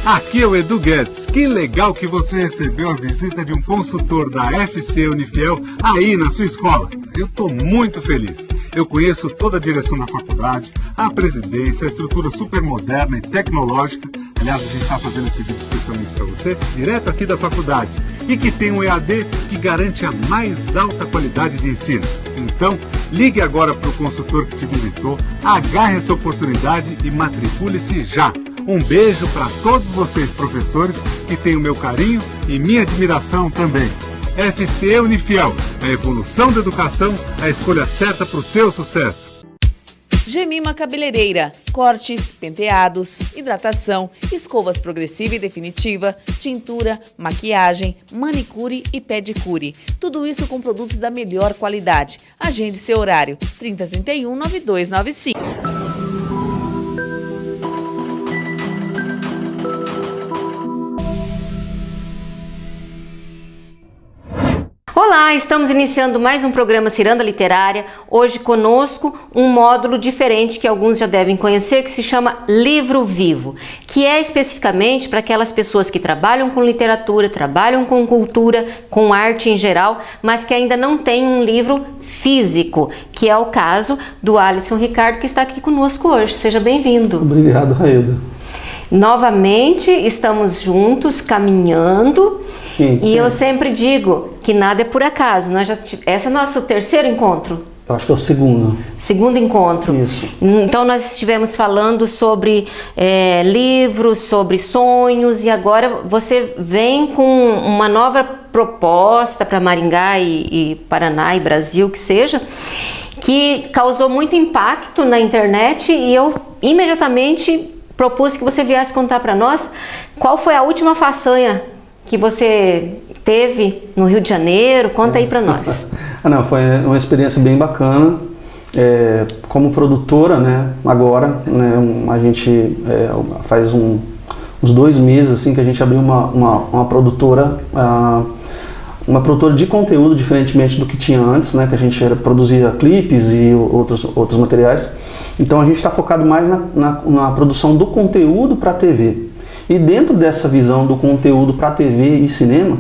Aqui é o Edu Guedes. Que legal que você recebeu a visita de um consultor da FC Unifiel aí na sua escola. Eu estou muito feliz. Eu conheço toda a direção da faculdade, a presidência, a estrutura super moderna e tecnológica. Aliás, a gente está fazendo esse vídeo especialmente para você, direto aqui da faculdade. E que tem um EAD que garante a mais alta qualidade de ensino. Então, ligue agora para o consultor que te visitou, agarre essa oportunidade e matricule-se já. Um beijo para todos vocês, professores, que têm o meu carinho e minha admiração também. FC Unifiel, a evolução da educação, a escolha certa para o seu sucesso. Gemima Cabeleireira, cortes, penteados, hidratação, escovas progressiva e definitiva, tintura, maquiagem, manicure e pedicure. Tudo isso com produtos da melhor qualidade. Agende seu horário, 3031-9295. Olá, estamos iniciando mais um programa Ciranda Literária. Hoje conosco um módulo diferente que alguns já devem conhecer, que se chama Livro Vivo, que é especificamente para aquelas pessoas que trabalham com literatura, trabalham com cultura, com arte em geral, mas que ainda não têm um livro físico, que é o caso do Alisson Ricardo, que está aqui conosco hoje. Seja bem-vindo. Obrigado, Railda. Novamente estamos juntos, caminhando. Sim. Eu sempre digo que nada é por acaso. Esse é nosso terceiro encontro? Eu acho que é o segundo. Segundo encontro. Isso. Então nós estivemos falando sobre livros, sobre sonhos, e agora você vem com uma nova proposta para Maringá e Paraná e Brasil, que seja, que causou muito impacto na internet, e eu imediatamente propus que você viesse contar para nós qual foi a última façanha que você teve no Rio de Janeiro. Conta aí para nós. Não, foi uma experiência bem bacana. Como produtora, né, agora, né, a gente faz uns 2 meses assim, que a gente abriu uma produtora, uma produtora de conteúdo, diferentemente do que tinha antes, né, que a gente produzia clipes e outros materiais. Então a gente está focado mais na produção do conteúdo para a TV. E dentro dessa visão do conteúdo para TV e cinema,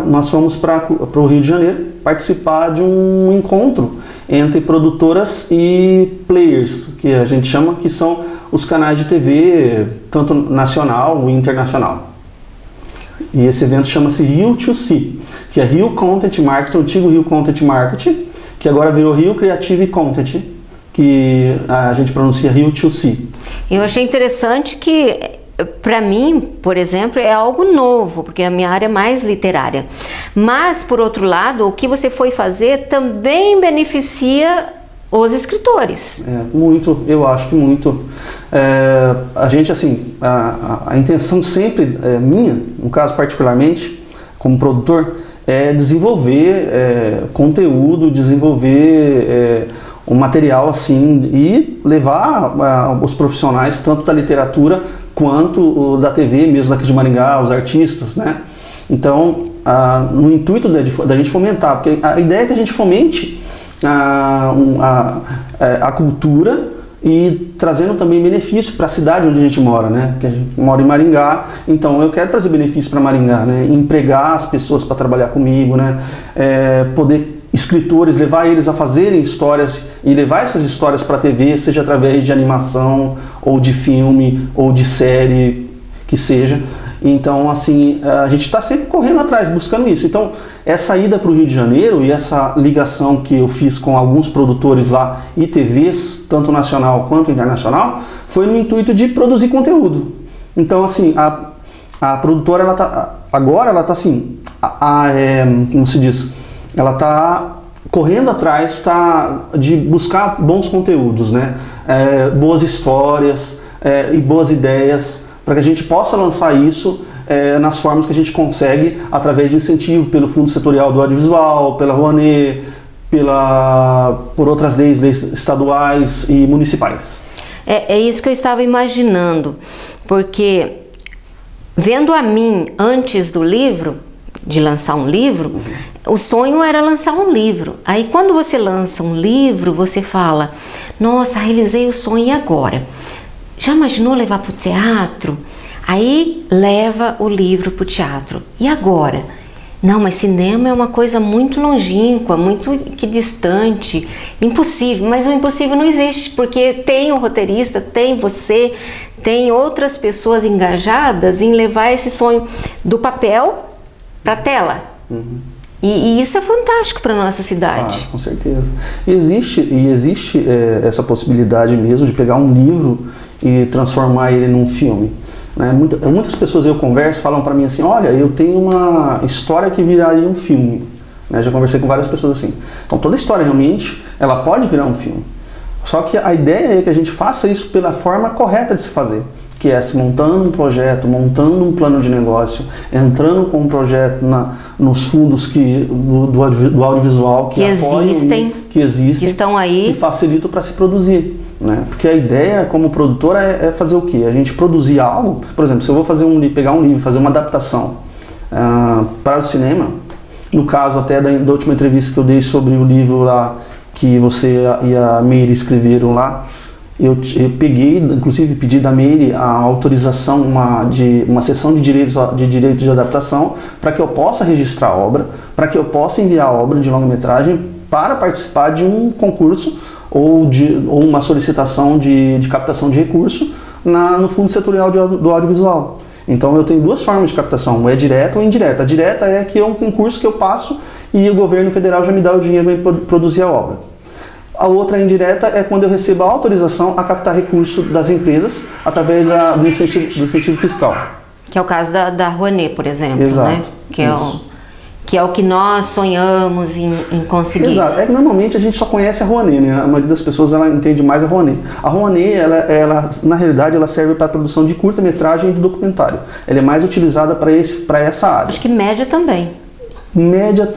nós fomos para o Rio de Janeiro participar de um encontro entre produtoras e players, que a gente chama, que são os canais de TV, tanto nacional e internacional. E esse evento chama-se Rio2C, que é Rio Content Marketing, o antigo Rio Content Marketing, que agora virou Rio Creative Content, que a gente pronuncia Rio2C. Eu achei interessante que, para mim, por exemplo, é algo novo, porque a minha área é mais literária. Mas, por outro lado, o que você foi fazer também beneficia os escritores. Muito, eu acho que muito. A gente, assim, a intenção sempre minha, no caso particularmente, como produtor, é desenvolver conteúdo, desenvolver um material assim e levar os profissionais, tanto da literatura quanto da TV, mesmo daqui de Maringá, os artistas, né? Então, no intuito da gente fomentar, porque a ideia é que a gente fomente a cultura e trazendo também benefício para a cidade onde a gente mora, né? Que a gente mora em Maringá, então eu quero trazer benefício para Maringá, né? Empregar as pessoas para trabalhar comigo, né? Poder escritores, levar eles a fazerem histórias e levar essas histórias para a TV, seja através de animação, ou de filme, ou de série, que seja. Então, assim, a gente está sempre correndo atrás, buscando isso. Então, essa ida para o Rio de Janeiro e essa ligação que eu fiz com alguns produtores lá e TVs, tanto nacional quanto internacional, foi no intuito de produzir conteúdo. Então, assim, a produtora, agora ela está assim, como se diz, ela está correndo atrás de buscar bons conteúdos, né? Boas histórias e boas ideias, para que a gente possa lançar isso nas formas que a gente consegue, através de incentivo pelo Fundo Setorial do Audiovisual, pela Rouanet, por outras leis estaduais e municipais. É isso que eu estava imaginando, porque vendo a mim antes do livro, de lançar um livro, o sonho era lançar um livro. Aí quando você lança um livro, você fala, nossa, realizei o sonho, e agora? Já imaginou levar para o teatro? Aí leva o livro para o teatro. E agora? Não, mas cinema é uma coisa muito longínqua, muito que distante, impossível. Mas o impossível não existe, porque tem o roteirista, tem você, tem outras pessoas engajadas em levar esse sonho do papel para a tela. E isso é fantástico para nossa cidade. Com certeza. E existe essa possibilidade mesmo de pegar um livro e transformar ele num filme. Né? Muitas pessoas eu converso falam para mim assim, olha, eu tenho uma história que viraria um filme. Né? Já conversei com várias pessoas assim. Então toda história realmente, ela pode virar um filme. Só que a ideia é que a gente faça isso pela forma correta de se fazer. Que é se montando um projeto, montando um plano de negócio, entrando com um projeto nos fundos do audiovisual que existem, que estão aí, que facilitam para se produzir. Né? Porque a ideia como produtora é fazer o quê? A gente produzir algo, por exemplo, se eu vou pegar um livro, fazer uma adaptação para o cinema, no caso até da última entrevista que eu dei sobre o livro lá que você e a Meire escreveram lá, eu peguei, inclusive pedi da Meire a autorização, uma sessão de direitos de adaptação para que eu possa registrar a obra, para que eu possa enviar a obra de longa-metragem para participar de um concurso ou uma solicitação de captação de recurso no Fundo Setorial do Audiovisual. Então eu tenho duas formas de captação, é direta ou indireta. A direta é que é um concurso que eu passo e o governo federal já me dá o dinheiro para produzir a obra. A outra indireta é quando eu recebo a autorização a captar recurso das empresas através do incentivo fiscal. Que é o caso da Rouanet, por exemplo. Exato. Né? Que é o que nós sonhamos em conseguir. Exato. É que normalmente a gente só conhece a Rouanet, né? A maioria das pessoas ela entende mais a Rouanet. A Rouanet, ela na realidade, ela serve para a produção de curta-metragem e de documentário. Ela é mais utilizada para essa área. Acho que média também. Média...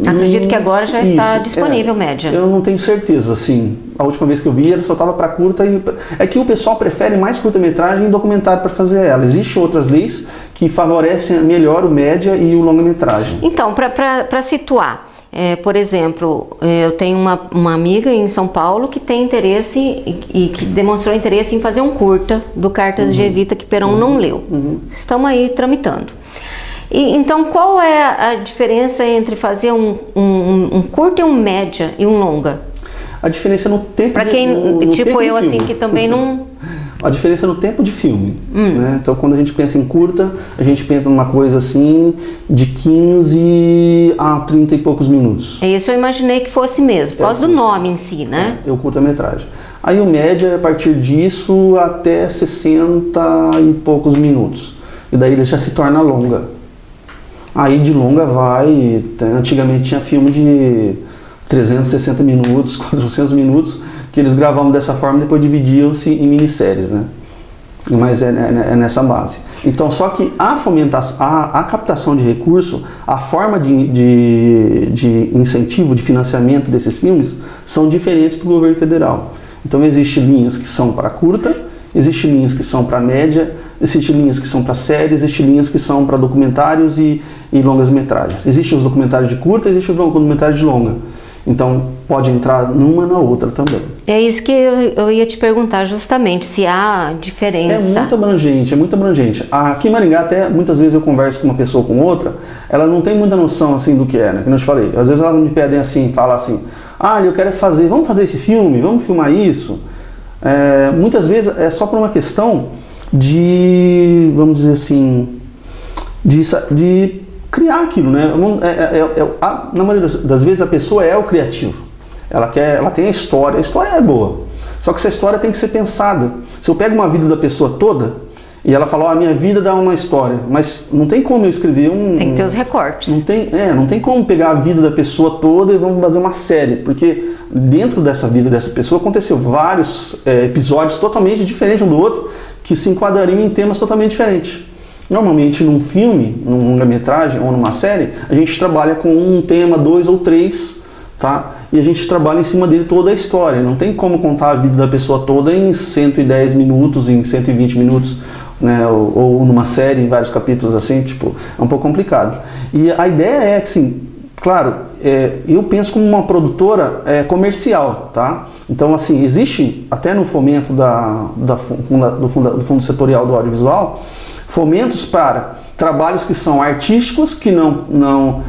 Acredito que agora já está disponível média. Eu não tenho certeza, assim. A última vez que eu vi, ela só estava para curta. É que o pessoal prefere mais curta-metragem e documentário para fazer ela. Existem outras leis que favorecem melhor o média e o longa-metragem. Então, para situar, por exemplo, eu tenho uma amiga em São Paulo que tem interesse e que demonstrou interesse em fazer um curta do Cartas de Evita que Perón não leu. Estamos aí tramitando. Então, qual é a diferença entre fazer um curto e um média e um longa? A diferença no tempo Para quem, tipo eu, assim, que também não... A diferença no tempo de filme. Né? Então, quando a gente pensa em curta, a gente pensa numa coisa assim de 15 a 30 e poucos minutos. Esse eu imaginei que fosse mesmo, por causa do nome em si, né? É o curta-metragem. Aí o média, a partir disso, até 60 e poucos minutos. E daí ele já se torna longa. Aí de longa vai, antigamente tinha filme de 360 minutos, 400 minutos, que eles gravavam dessa forma e depois dividiam-se em minisséries, né? Mas é nessa base. Então, só que a captação de recurso, a forma de incentivo, de financiamento desses filmes, são diferentes para o governo federal. Então, existem linhas que são para curta, existem linhas que são para média, existem linhas que são para séries, existem linhas que são para documentários e longas metragens. Existem os documentários de curta, existem os documentários de longa. Então pode entrar numa na outra também. É isso que eu ia te perguntar justamente, se há diferença. É muito abrangente. Aqui em Maringá até muitas vezes eu converso com uma pessoa com outra, ela não tem muita noção assim do que é, né? Como eu te falei, às vezes elas me pedem assim, falam assim, eu quero vamos fazer esse filme, vamos filmar isso. Muitas vezes é só por uma questão de, vamos dizer assim, de criar aquilo, né? Na maioria das vezes a pessoa é o criativo. Ela tem a história é boa. Só que essa história tem que ser pensada. Se eu pego uma vida da pessoa toda e ela fala, a minha vida dá uma história, mas não tem como eu escrever Tem que ter os recortes. Não tem como pegar a vida da pessoa toda e vamos fazer uma série, porque dentro dessa vida dessa pessoa aconteceu vários episódios totalmente diferentes um do outro que se enquadrariam em temas totalmente diferentes. Normalmente num filme, numa longa-metragem ou numa série, a gente trabalha com um tema, 2 ou 3, tá? E a gente trabalha em cima dele toda a história. Não tem como contar a vida da pessoa toda em 110 minutos, em 120 minutos, né? Ou numa série, em vários capítulos assim, é um pouco complicado. E a ideia é que, assim, claro, eu penso como uma produtora comercial, tá? Então, assim, existe até no fomento do Fundo Setorial do Audiovisual, fomentos para trabalhos que são artísticos, que não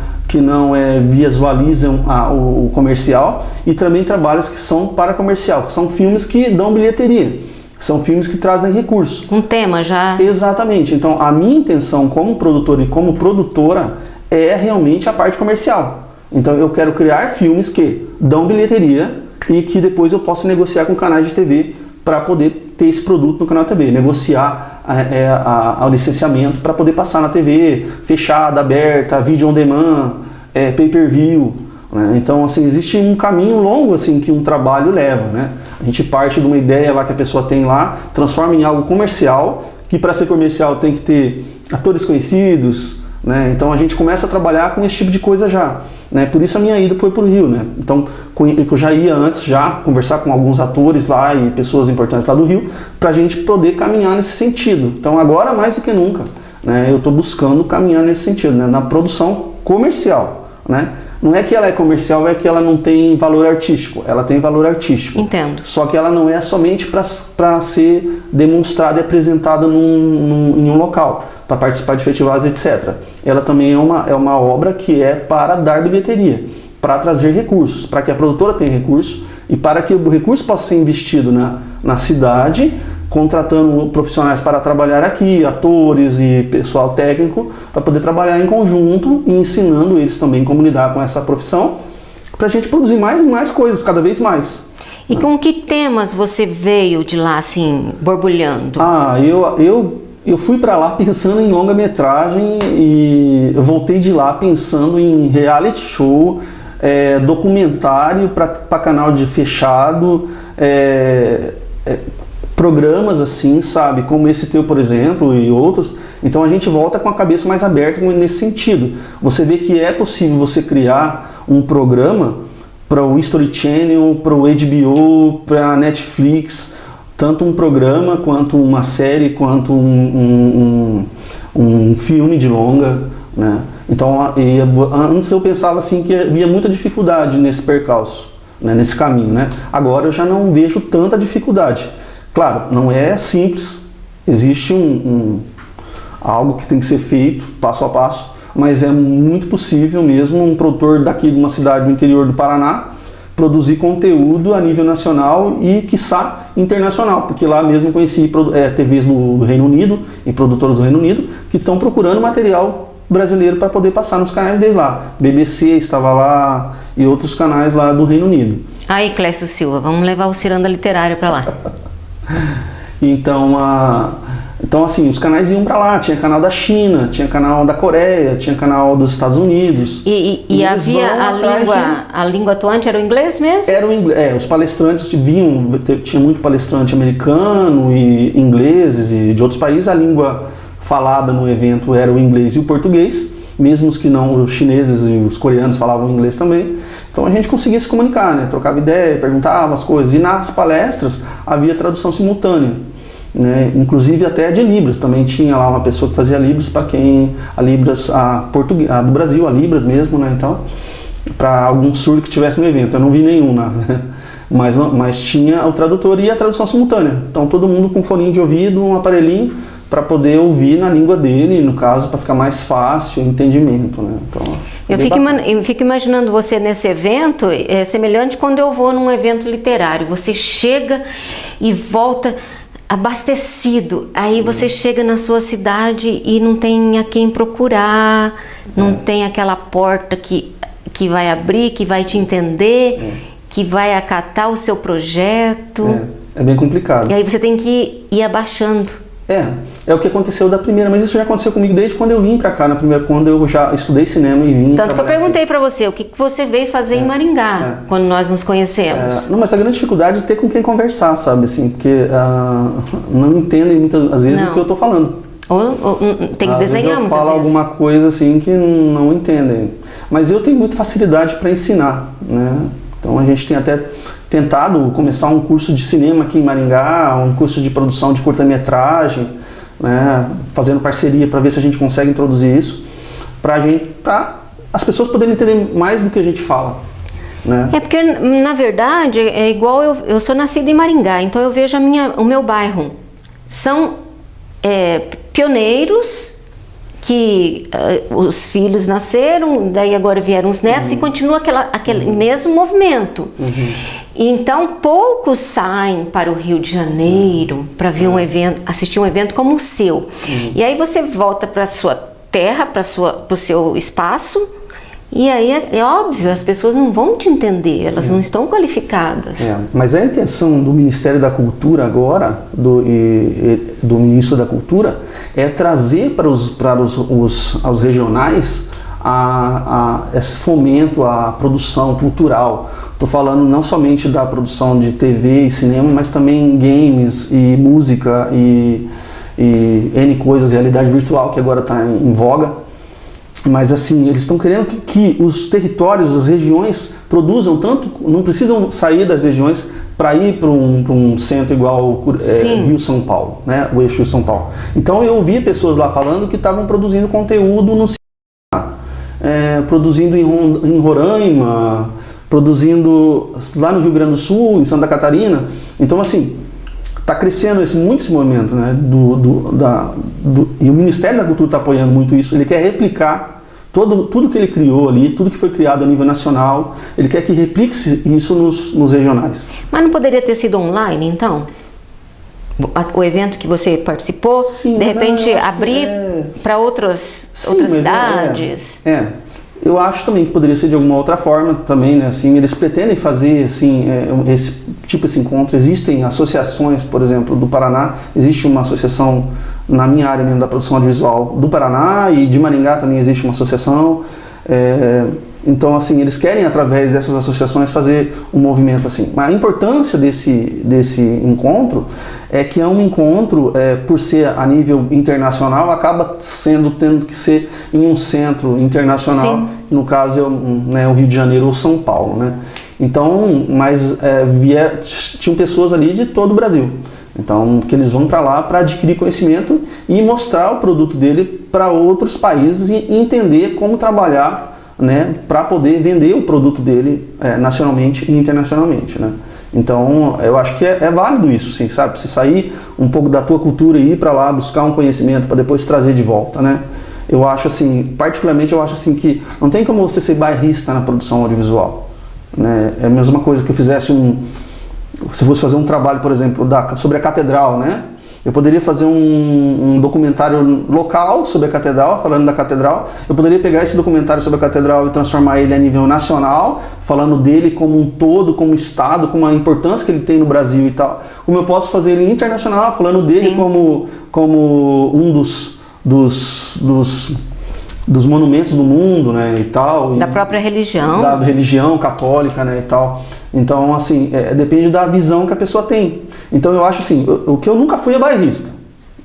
visualizam o comercial, e também trabalhos que são para comercial, que são filmes que dão bilheteria, são filmes que trazem recursos. Um tema já. Exatamente. Então, a minha intenção como produtor e como produtora é realmente a parte comercial. Então, eu quero criar filmes que dão bilheteria e que depois eu possa negociar com canais de TV para poder ter esse produto no canal de TV, negociar o licenciamento para poder passar na TV, fechada, aberta, vídeo on demand, pay-per-view, né? Então, assim, existe um caminho longo assim que um trabalho leva, né? A gente parte de uma ideia lá que a pessoa tem lá, transforma em algo comercial, que para ser comercial tem que ter atores conhecidos, né? Então a gente começa a trabalhar com esse tipo de coisa já, né? Por isso a minha ida foi para o Rio, né? Então eu já ia antes já conversar com alguns atores lá e pessoas importantes lá do Rio, para a gente poder caminhar nesse sentido. Então agora mais do que nunca, né? Eu estou buscando caminhar nesse sentido, né? Na produção comercial, né? Não é que ela é comercial, é que ela não tem valor artístico. Ela tem valor artístico. Entendo. Só que ela não é somente para ser demonstrada e apresentada em um local, para participar de festivais, etc. Ela também é uma obra que é para dar bilheteria, para trazer recursos, para que a produtora tenha recurso e para que o recurso possa ser investido na cidade, contratando profissionais para trabalhar aqui, atores e pessoal técnico, para poder trabalhar em conjunto e ensinando eles também como lidar com essa profissão, para a gente produzir mais e mais coisas, cada vez mais. E com que temas você veio de lá, assim, borbulhando? Eu fui para lá pensando em longa-metragem e eu voltei de lá pensando em reality show, documentário para canal de fechado, programas assim, sabe, como esse teu, por exemplo, e outros. Então a gente volta com a cabeça mais aberta nesse sentido. Você vê que é possível você criar um programa para o History Channel, para o HBO, para a Netflix, tanto um programa, quanto uma série, quanto um filme de longa, né? Então, antes eu pensava assim que havia muita dificuldade nesse percalço, né, nesse caminho, né? Agora eu já não vejo tanta dificuldade. Claro, não é simples, existe algo que tem que ser feito passo a passo, mas é muito possível mesmo um produtor daqui de uma cidade do interior do Paraná produzir conteúdo a nível nacional e, quiçá, internacional, porque lá mesmo conheci TVs do Reino Unido e produtoras do Reino Unido que estão procurando material brasileiro para poder passar nos canais deles lá. BBC estava lá e outros canais lá do Reino Unido. Aí, Clécio Silva, vamos levar o Ciranda Literário para lá. Então assim, os canais iam para lá, tinha canal da China, tinha canal da Coreia, tinha canal dos Estados Unidos. E havia a língua atuante era o inglês mesmo? Era o inglês, os palestrantes tinha muito palestrante americano e ingleses e de outros países. A língua falada no evento era o inglês e o português, mesmo os que não, os chineses e os coreanos falavam inglês também. Então a gente conseguia se comunicar, né? Trocava ideia, perguntava as coisas. E nas palestras havia tradução simultânea, né? Inclusive até de Libras. Também tinha lá uma pessoa que fazia Libras para quem... a do Brasil, a Libras mesmo, né? Então, para algum surdo que tivesse no evento. Eu não vi nenhum, né? Mas tinha o tradutor e a tradução simultânea. Então todo mundo com foninho de ouvido, um aparelhinho, para poder ouvir na língua dele, no caso, para ficar mais fácil o entendimento, né? Então, eu fico imaginando você nesse evento, semelhante quando eu vou num evento literário. Você chega e volta abastecido. Aí você chega na sua cidade e não tem a quem procurar, não tem aquela porta que vai abrir, que vai te entender, que vai acatar o seu projeto. É bem complicado. E aí você tem que ir abaixando. É o que aconteceu da primeira, mas isso já aconteceu comigo desde quando eu vim pra cá, quando eu já estudei cinema e vim. Tanto que eu perguntei pra você, o que você veio fazer em Maringá, quando nós nos conhecemos? Não, mas a grande dificuldade é ter com quem conversar, sabe, assim, porque não entendem muitas vezes o que eu tô falando. Ou tem que desenhar muitas vezes. Eu falo alguma coisa assim que não entendem. Mas eu tenho muita facilidade para ensinar, né? Então a gente tem até tentado começar um curso de cinema aqui em Maringá, um curso de produção de curta-metragem, né, fazendo parceria para ver se a gente consegue introduzir isso, para as pessoas poderem entender mais do que a gente fala. Né? Porque, na verdade, é igual eu sou nascida em Maringá, então eu vejo o meu bairro. São pioneiros que os filhos nasceram, daí agora vieram os netos e continua aquele mesmo movimento. Então poucos saem para o Rio de Janeiro para ver um evento, assistir um evento como o seu. E aí você volta para a sua terra, para o seu espaço. E aí é óbvio, as pessoas não vão te entender, elas não estão qualificadas. Mas a intenção do Ministério da Cultura agora, do Ministro da Cultura, é trazer para os regionais esse fomento à produção cultural. Estou falando não somente da produção de TV e cinema, mas também games e música e N coisas, realidade virtual que agora está em voga. Mas assim, eles estão querendo que os territórios, as regiões produzam tanto, não precisam sair das regiões para ir para um centro igual Rio-São Paulo, né? O eixo Rio-São Paulo. Então eu ouvi pessoas lá falando que estavam produzindo conteúdo no produzindo em Roraima, produzindo lá no Rio Grande do Sul, em Santa Catarina. Então assim, está crescendo muito esse movimento, né? E o Ministério da Cultura está apoiando muito isso. Ele quer replicar tudo que ele criou ali, tudo que foi criado a nível nacional. Ele quer que replique isso nos regionais. Mas não poderia ter sido online, então? O evento que você participou, sim, de repente abrir para outras cidades? Eu acho também que poderia ser de alguma outra forma também, né? Assim, eles pretendem fazer assim, esse encontro. Existem associações, por exemplo, do Paraná, existe uma associação na minha área mesmo da produção audiovisual do Paraná, e de Maringá também existe uma associação. Então, assim, eles querem, através dessas associações, fazer um movimento assim. Mas a importância desse encontro é que é um encontro, por ser a nível internacional, acaba tendo que ser em um centro internacional. Sim. No caso é o Rio de Janeiro ou São Paulo, né? Então, mas tinham pessoas ali de todo o Brasil. Então, que eles vão para lá para adquirir conhecimento e mostrar o produto dele para outros países e entender como trabalhar, né, para poder vender o produto dele nacionalmente e internacionalmente, né? Então, eu acho que é válido isso, sim, sabe? Você sair um pouco da tua cultura e ir para lá buscar um conhecimento para depois trazer de volta, né? Eu acho assim, particularmente eu acho assim que não tem como você ser bairrista na produção audiovisual, né? É a mesma coisa que eu fizesse se fosse fazer um trabalho, por exemplo, sobre a catedral, né? Eu poderia fazer um documentário local sobre a catedral, falando da catedral. Eu poderia pegar esse documentário sobre a catedral e transformar ele a nível nacional, falando dele como um todo, como estado, com a importância que ele tem no Brasil e tal. Como eu posso fazer ele internacional, falando dele como um dos monumentos do mundo, né, e tal. Da própria religião. Da religião católica, né, e tal. Então, assim, depende da visão que a pessoa tem. Então, eu acho assim, o que eu nunca fui é bairrista,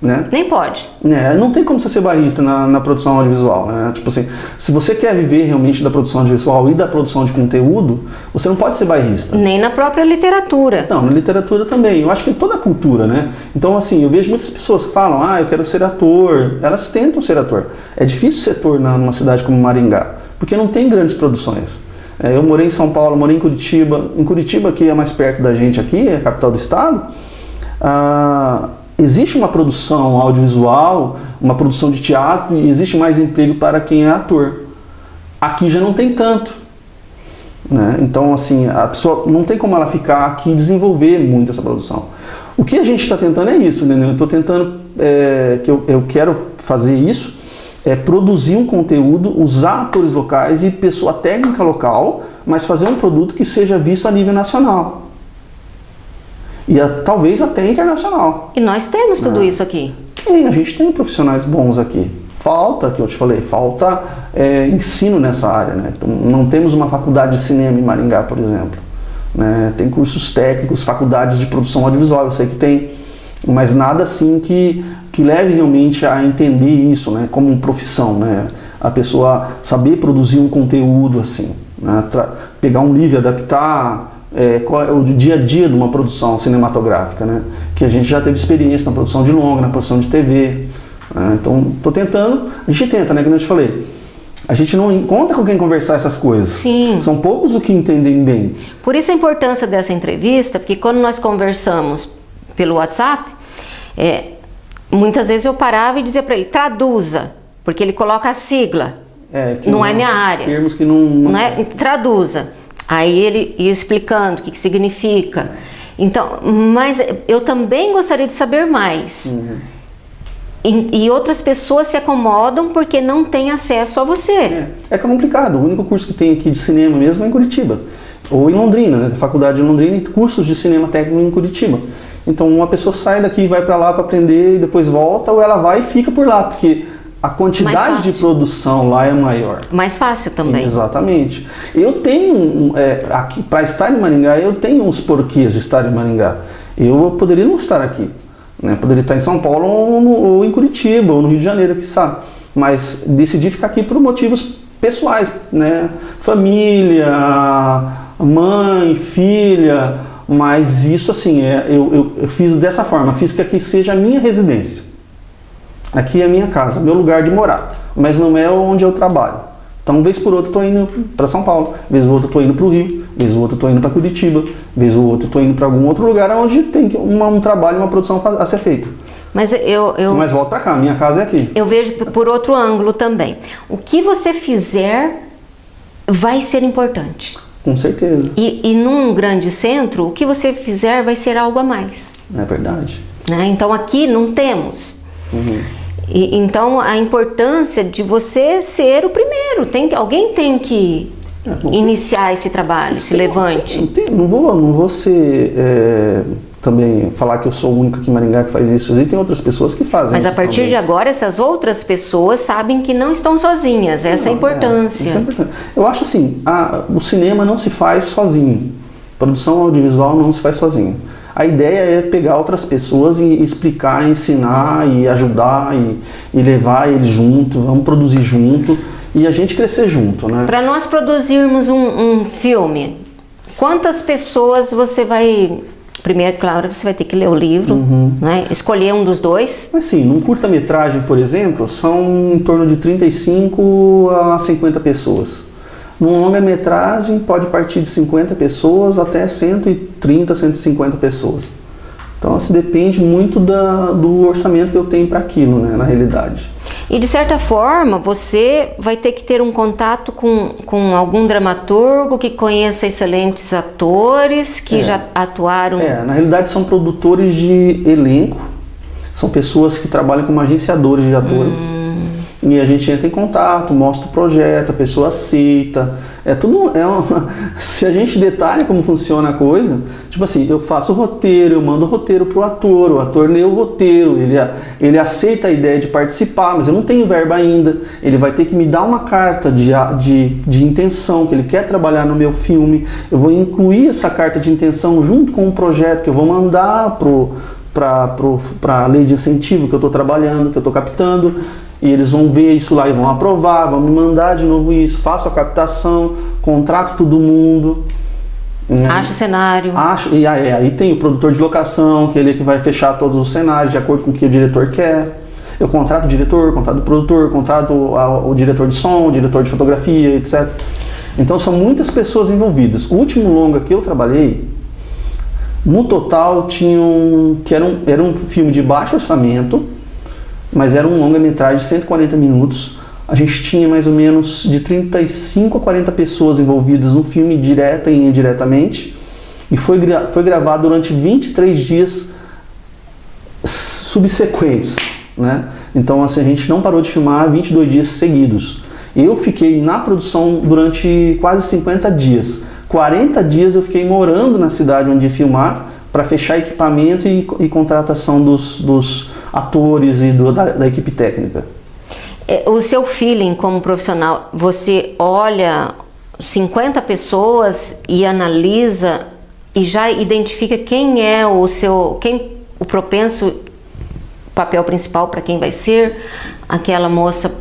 né? Nem pode. Não tem como você ser bairrista na produção audiovisual, né? Tipo assim, se você quer viver realmente da produção audiovisual e da produção de conteúdo, você não pode ser bairrista. Nem na própria literatura. Não, na literatura também. Eu acho que em toda a cultura, né? Então, assim, eu vejo muitas pessoas que falam, eu quero ser ator. Elas tentam ser ator. É difícil ser ator numa cidade como Maringá, porque não tem grandes produções. Eu morei em São Paulo, morei em Curitiba. Em Curitiba, que é mais perto da gente aqui, é a capital do estado, existe uma produção audiovisual, uma produção de teatro, e existe mais emprego para quem é ator. Aqui já não tem tanto, né? Então, assim, a pessoa não tem como ela ficar aqui e desenvolver muito essa produção. O que a gente está tentando é isso, né? Eu estou tentando, eu quero fazer isso, produzir um conteúdo, usar atores locais e pessoa técnica local, mas fazer um produto que seja visto a nível nacional. E talvez até internacional. E nós temos tudo isso aqui. A gente tem profissionais bons aqui. Falta, que eu te falei, falta ensino nessa área, né? Então, não temos uma faculdade de cinema em Maringá, por exemplo, né? Tem cursos técnicos, faculdades de produção audiovisual, eu sei que tem, mas nada assim que leve realmente a entender isso, né, como uma profissão, né? A pessoa saber produzir um conteúdo assim, né? Pegar um livro, adaptar, qual é o dia a dia de uma produção cinematográfica, né? Que a gente já teve experiência na produção de longa, na produção de TV, né? Então, a gente tenta, né, como eu te falei, a gente não encontra com quem conversar essas coisas. Sim. São poucos os que entendem bem. Por isso a importância dessa entrevista, porque quando nós conversamos pelo WhatsApp, muitas vezes eu parava e dizia para ele, traduza, porque ele coloca a sigla, não é minha área. Termos que não é, traduza. Aí ele ia explicando o que significa. Então, mas eu também gostaria de saber mais. E outras pessoas se acomodam porque não têm acesso a você. É complicado. O único curso que tem aqui de cinema mesmo é em Curitiba. Ou em Londrina, né? Da faculdade de Londrina, e cursos de cinema técnico em Curitiba. Então uma pessoa sai daqui e vai para lá para aprender e depois volta, ou ela vai e fica por lá, porque a quantidade de produção lá é maior. Mais fácil também. Exatamente. Eu tenho, aqui para estar em Maringá, eu tenho uns porquês de estar em Maringá. Eu poderia não estar aqui, né? Poderia estar em São Paulo ou em Curitiba, ou no Rio de Janeiro, quiçá. Mas decidi ficar aqui por motivos pessoais, né? Família, mãe, filha, mas isso assim, eu fiz dessa forma, fiz que aqui seja a minha residência. Aqui é a minha casa, meu lugar de morar, mas não é onde eu trabalho. Então, vez por outra, eu estou indo para São Paulo, vez por outra, eu estou indo para o Rio, vez por outra, eu estou indo para Curitiba, vez por outra, eu estou indo para algum outro lugar onde tem um trabalho, uma produção a ser feita. Mas Mas volto para cá, minha casa é aqui. Eu vejo por outro ângulo também. O que você fizer vai ser importante. Com certeza. E num grande centro, o que você fizer vai ser algo a mais. É verdade. Né? Então aqui não temos. Então a importância de você ser o primeiro. Alguém tem que iniciar esse trabalho, esse levante. Não vou ser também falar que eu sou o único aqui em Maringá que faz isso. Existem outras pessoas que fazem. Mas a partir de agora, essas outras pessoas sabem que não estão sozinhas. Essa é a importância. Isso é importante. Eu acho assim, o cinema não se faz sozinho. A produção audiovisual não se faz sozinho. A ideia é pegar outras pessoas e explicar, ensinar e ajudar e levar eles junto, vamos produzir junto e a gente crescer junto, né? Para nós produzirmos um filme, quantas pessoas você vai... Primeiro, claro, você vai ter que ler o livro, né? Escolher um dos dois. Mas sim, num curta-metragem, por exemplo, são em torno de 35 a 50 pessoas. Num longa-metragem pode partir de 50 pessoas até 130, 150 pessoas. Então, assim, depende muito do orçamento que eu tenho para aquilo, né, na realidade. E, de certa forma, você vai ter que ter um contato com algum dramaturgo que conheça excelentes atores, que já atuaram... Na realidade, são produtores de elenco, são pessoas que trabalham como agenciadores de ator. E a gente entra em contato, mostra o projeto, a pessoa aceita. Se a gente detalha como funciona a coisa, tipo assim, eu faço o roteiro, eu mando o roteiro pro ator, o ator lê o roteiro, ele aceita a ideia de participar, mas eu não tenho verba ainda. Ele vai ter que me dar uma carta de intenção, que ele quer trabalhar no meu filme. Eu vou incluir essa carta de intenção junto com o projeto que eu vou mandar para a lei de incentivo que eu estou trabalhando, que eu estou captando. E eles vão ver isso lá e vão aprovar, vão me mandar de novo isso, faço a captação, contrato todo mundo. Acho o cenário. Aí tem o produtor de locação, que ele é que vai fechar todos os cenários de acordo com o que o diretor quer. Eu contrato o diretor, contrato o produtor, contrato o diretor de som, o diretor de fotografia, etc. Então são muitas pessoas envolvidas. O último longa que eu trabalhei, no total, era um filme de baixo orçamento, mas era um longa-metragem de 140 minutos. A gente tinha mais ou menos de 35 a 40 pessoas envolvidas no filme, direta e indiretamente. E foi gravado durante 23 dias subsequentes, né? Então, assim, a gente não parou de filmar 22 dias seguidos. Eu fiquei na produção durante quase 50 dias. 40 dias eu fiquei morando na cidade onde ia filmar para fechar equipamento e contratação dos atores e da equipe técnica. O seu feeling como profissional, você olha 50 pessoas e analisa e já identifica quem é o propenso papel principal para quem vai ser aquela moça,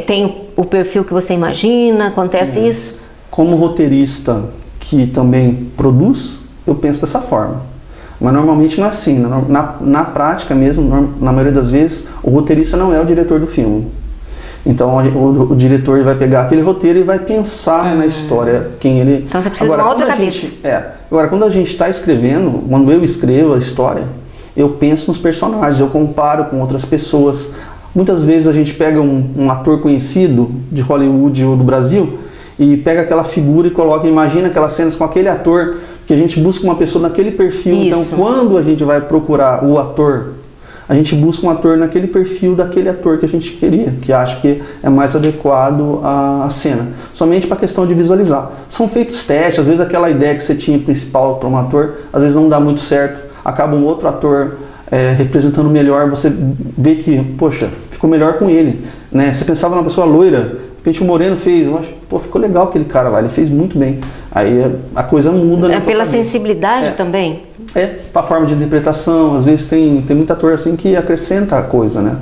tem o perfil que você imagina, acontece isso? Como roteirista que também produz, eu penso dessa forma. Mas normalmente não é assim. Na prática mesmo, na maioria das vezes, o roteirista não é o diretor do filme. Então o diretor vai pegar aquele roteiro e vai pensar na história, quem ele... Então você precisa de uma outra cabeça. Agora, quando a gente está escrevendo, quando eu escrevo a história, eu penso nos personagens, eu comparo com outras pessoas. Muitas vezes a gente pega um ator conhecido de Hollywood ou do Brasil e pega aquela figura e coloca, imagina aquelas cenas com aquele ator, que a gente busca uma pessoa naquele perfil. Isso. Então, quando a gente vai procurar o ator, a gente busca um ator naquele perfil daquele ator que a gente queria, que acha que é mais adequado à cena. Somente para a questão de visualizar. São feitos testes, às vezes aquela ideia que você tinha principal para um ator, às vezes não dá muito certo, acaba um outro ator representando melhor, você vê que, poxa, ficou melhor com ele, né? Você pensava numa pessoa loira, de repente o Moreno fez, eu acho, pô, ficou legal aquele cara lá, ele fez muito bem. Aí a coisa muda, né? É pela sensibilidade também? Para a forma de interpretação, às vezes tem muito ator assim que acrescenta a coisa, né?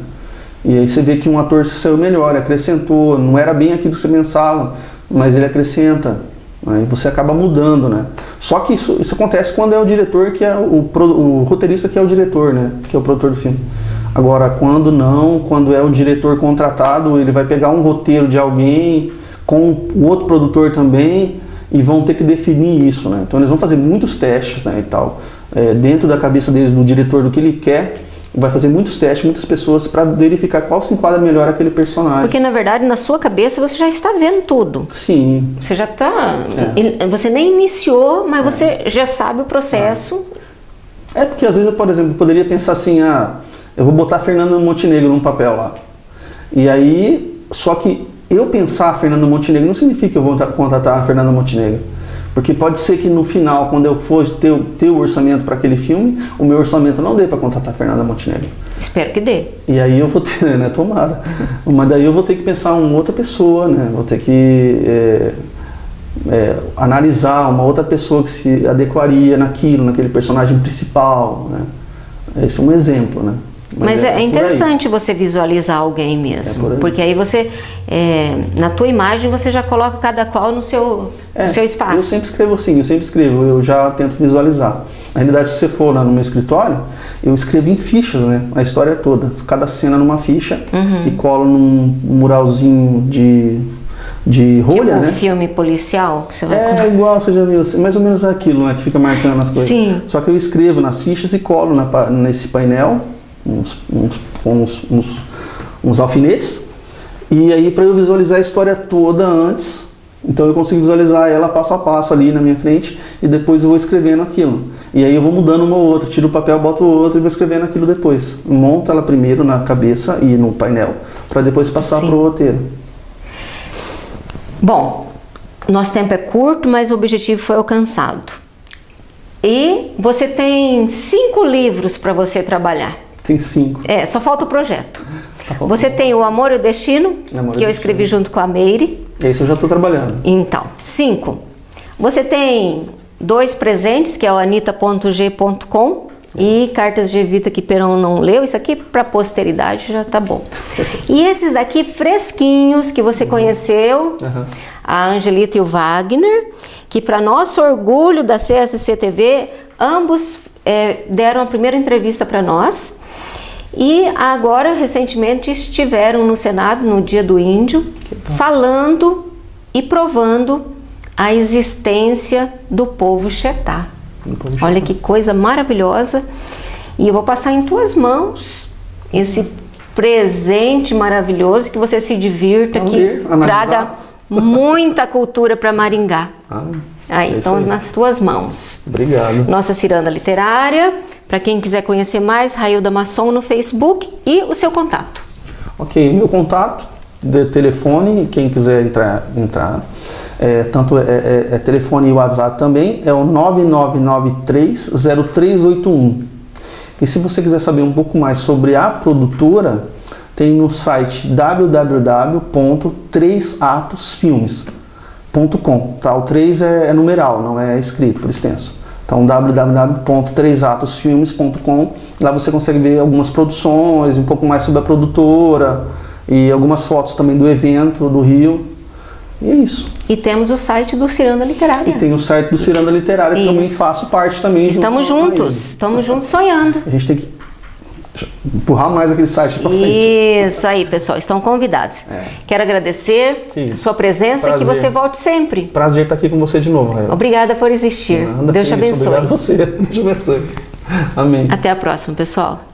E aí você vê que um ator saiu melhor, acrescentou, não era bem aquilo que você pensava, mas ele acrescenta, aí você acaba mudando, né? Só que isso acontece quando é o diretor que é o roteirista que é o diretor, né? Que é o produtor do filme. Agora, quando não, quando é o diretor contratado, ele vai pegar um roteiro de alguém com o outro produtor também e vão ter que definir isso, né? Então eles vão fazer muitos testes, né, e tal, dentro da cabeça deles, do diretor, do que ele quer, vai fazer muitos testes, muitas pessoas para verificar qual se enquadra melhor aquele personagem. Porque na verdade na sua cabeça você já está vendo tudo. Sim. Você já está, você nem iniciou, mas você já sabe o processo. Porque às vezes eu, por exemplo, poderia pensar assim, eu vou botar Fernando Montenegro num papel lá. E aí, só que eu pensar Fernando Montenegro não significa que eu vou contratar a Fernanda Montenegro. Porque pode ser que no final, quando eu for ter o orçamento para aquele filme, o meu orçamento não dê para contratar a Fernanda Montenegro. Espero que dê. E aí eu vou ter, né, tomara. Mas daí eu vou ter que pensar em outra pessoa, né, vou ter que analisar uma outra pessoa que se adequaria naquele personagem principal, né. Esse é um exemplo, né. Mas é interessante você visualizar alguém mesmo, porque aí você, na tua imagem, você já coloca cada qual no seu espaço. Eu sempre escrevo assim, eu já tento visualizar. Na realidade, se você for lá no meu escritório, eu escrevo em fichas, né, a história toda, cada cena numa ficha, e colo num muralzinho de rolha, tipo né? Filme policial que você vai igual, você já viu, mais ou menos aquilo, né, que fica marcando as coisas. Sim. Só que eu escrevo nas fichas e colo nesse painel, uns alfinetes, e aí para eu visualizar a história toda antes, então eu consigo visualizar ela passo a passo ali na minha frente, e depois eu vou escrevendo aquilo, e aí eu vou mudando uma ou outra, tiro o papel, boto o outro e vou escrevendo aquilo depois, monto ela primeiro na cabeça e no painel, para depois passar para o roteiro. Bom, nosso tempo é curto, mas o objetivo foi alcançado, e você tem 5 livros para você trabalhar. Tem 5. Só falta o projeto. Você tem O Amor e o Destino, que eu escrevi junto com a Meire. Esse eu já estou trabalhando. Então, 5. Você tem 2 presentes, que é o anita.g.com e Cartas de Evita que Perão não leu. Isso aqui para posteridade já tá bom. E esses daqui fresquinhos que você conheceu, a Angelita e o Wagner, que para nosso orgulho da CSC TV, ambos deram a primeira entrevista para nós. E agora, recentemente, estiveram no Senado, no Dia do Índio, falando e provando a existência do povo Chetá. Olha que coisa maravilhosa. E eu vou passar em tuas mãos esse presente maravilhoso, que você se divirta, que traga muita cultura para Maringá. Então, nas tuas mãos. Obrigado. Nossa Ciranda Literária. Para quem quiser conhecer mais, Railda Masson no Facebook, e o seu contato. Ok, meu contato de telefone, quem quiser entrar tanto telefone e WhatsApp também, é o 99930381. E se você quiser saber um pouco mais sobre a produtora, tem no site www.3atosfilmes.com. Tá? O 3 é numeral, não é escrito por extenso. Então, www.3atosfilmes.com, lá você consegue ver algumas produções, um pouco mais sobre a produtora e algumas fotos também do evento, do Rio. E é isso. E temos o site do Ciranda Literária. E tem o site do Ciranda Literária, que também faço parte também. Estamos juntos, sonhando. A gente tem que empurrar mais aquele site para frente. Isso aí, pessoal, estão convidados. Quero agradecer a sua presença e que você volte sempre. Prazer estar aqui com você de novo, Rael. Obrigada por existir. Deus te abençoe. Obrigado a você. Deus te abençoe. Amém. Até a próxima, pessoal.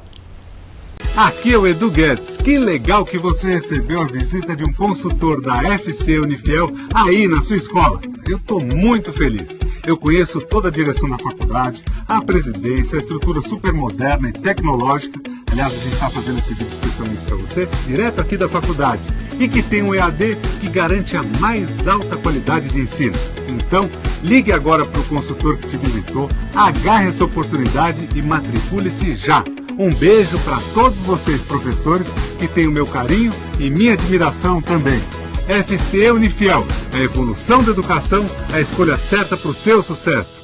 Aqui é o Edu Guedes. Que legal que você recebeu a visita de um consultor da FC Unifiel aí na sua escola. Eu estou muito feliz. Eu conheço toda a direção da faculdade, a presidência, a estrutura super moderna e tecnológica. Aliás, a gente está fazendo esse vídeo especialmente para você, direto aqui da faculdade. E que tem um EAD que garante a mais alta qualidade de ensino. Então, ligue agora para o consultor que te visitou, agarre essa oportunidade e matricule-se já. Um beijo para todos vocês, professores, que têm o meu carinho e minha admiração também. FC Unifiel, a evolução da educação, a escolha certa para o seu sucesso.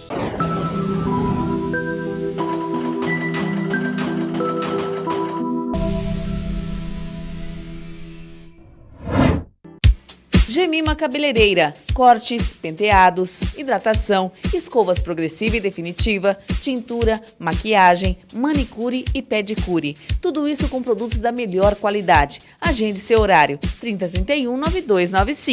Gemima Cabeleireira, cortes, penteados, hidratação, escovas progressiva e definitiva, tintura, maquiagem, manicure e pedicure. Tudo isso com produtos da melhor qualidade. Agende seu horário, 3031-9295.